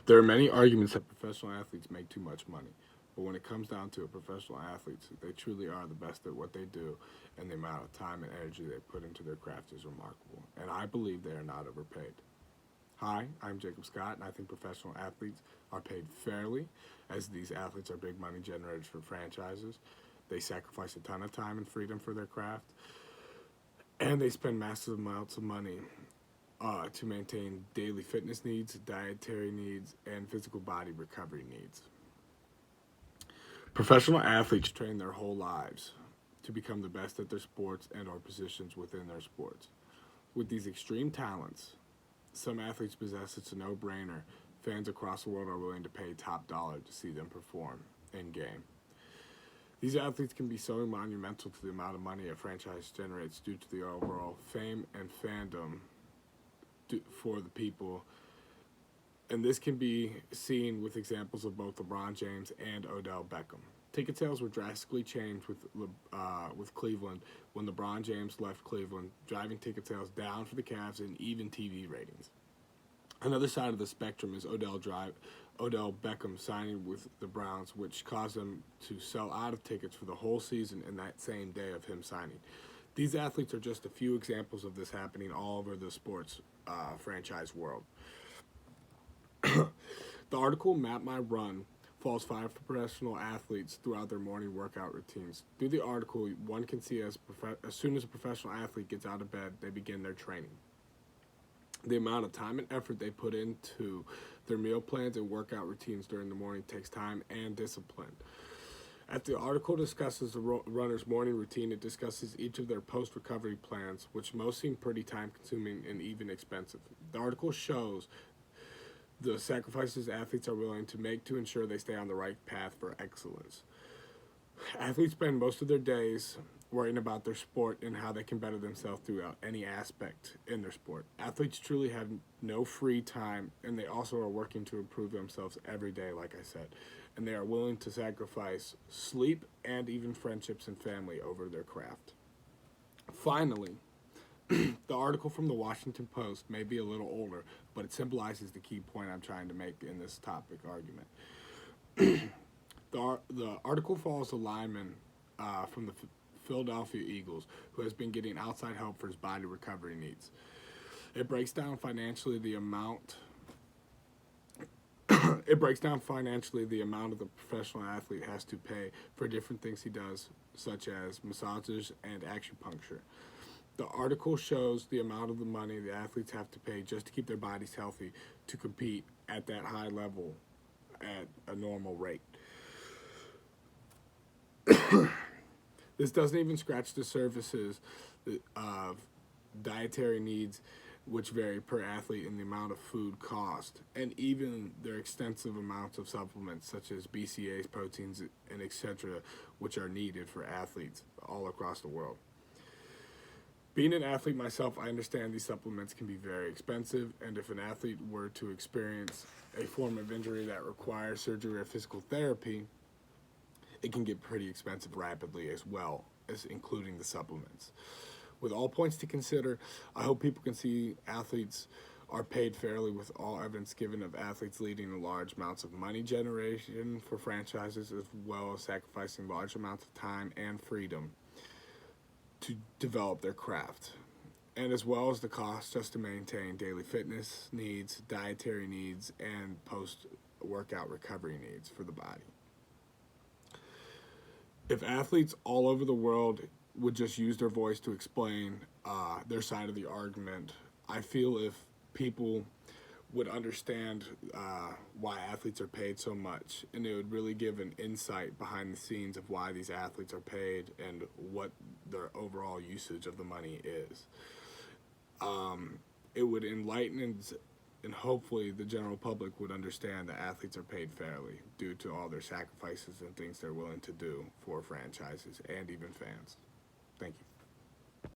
There are many arguments that professional athletes make too much money, but when it comes down to it, professional athletes, they truly are the best at what they do, and the amount of time and energy they put into their craft is remarkable, and I believe they are not overpaid. Hi, I'm Jacob Scott, and I think professional athletes are paid fairly, as these athletes are big money generators for franchises. They sacrifice a ton of time and freedom for their craft, and they spend massive amounts of money to maintain daily fitness needs, dietary needs, and physical body recovery needs. Professional athletes train their whole lives to become the best at their sports and or positions within their sports. With these extreme talents, some athletes possess it's a no-brainer. Fans across the world are willing to pay top dollar to see them perform in game. These athletes can be so monumental to the amount of money a franchise generates due to the overall fame and fandom for the people. And this can be seen with examples of both LeBron James and Odell Beckham. Ticket sales were drastically changed with Cleveland when LeBron James left Cleveland, driving ticket sales down for the Cavs and even TV ratings. Another side of the spectrum is Odell Beckham signing with the Browns, which caused them to sell out of tickets for the whole season in that same day of him signing. These athletes are just a few examples of this happening all over the sports franchise world. The article Map My Run falls 5 professional athletes throughout their morning workout routines. Through the article, one can see as soon as a professional athlete gets out of bed, they begin their training. The amount of time and effort they put into their meal plans and workout routines during the morning takes time and discipline. As the article discusses the runner's morning routine, it discusses each of their post-recovery plans, which most seem pretty time-consuming and even expensive. The article shows the sacrifices athletes are willing to make to ensure they stay on the right path for excellence. Athletes spend most of their days worrying about their sport and how they can better themselves throughout any aspect in their sport. Athletes truly have no free time, and they also are working to improve themselves every day, like I said. And they are willing to sacrifice sleep and even friendships and family over their craft. Finally, the article from the Washington Post may be a little older, but it symbolizes the key point I'm trying to make in this topic argument. The article follows a lineman from the Philadelphia Eagles who has been getting outside help for his body recovery needs. It breaks down financially the amount of the professional athlete has to pay for different things he does, such as massages and acupuncture. The article shows the amount of the money the athletes have to pay just to keep their bodies healthy to compete at that high level at a normal rate. This doesn't even scratch the surfaces of dietary needs, which vary per athlete in the amount of food cost, and even their extensive amounts of supplements such as BCAAs, proteins, and etc., which are needed for athletes all across the world. Being an athlete myself, I understand these supplements can be very expensive, and if an athlete were to experience a form of injury that requires surgery or physical therapy, it can get pretty expensive rapidly as well, as including the supplements. With all points to consider, I hope people can see athletes are paid fairly, with all evidence given of athletes leading to large amounts of money generation for franchises, as well as sacrificing large amounts of time and freedom to develop their craft, and as well as the cost just to maintain daily fitness needs, dietary needs, and post-workout recovery needs for the body. If athletes all over the world would just use their voice to explain their side of the argument, I feel if people would understand why athletes are paid so much, and it would really give an insight behind the scenes of why these athletes are paid and what their overall usage of the money is. It would enlighten and hopefully the general public would understand that athletes are paid fairly due to all their sacrifices and things they're willing to do for franchises and even fans. Thank you.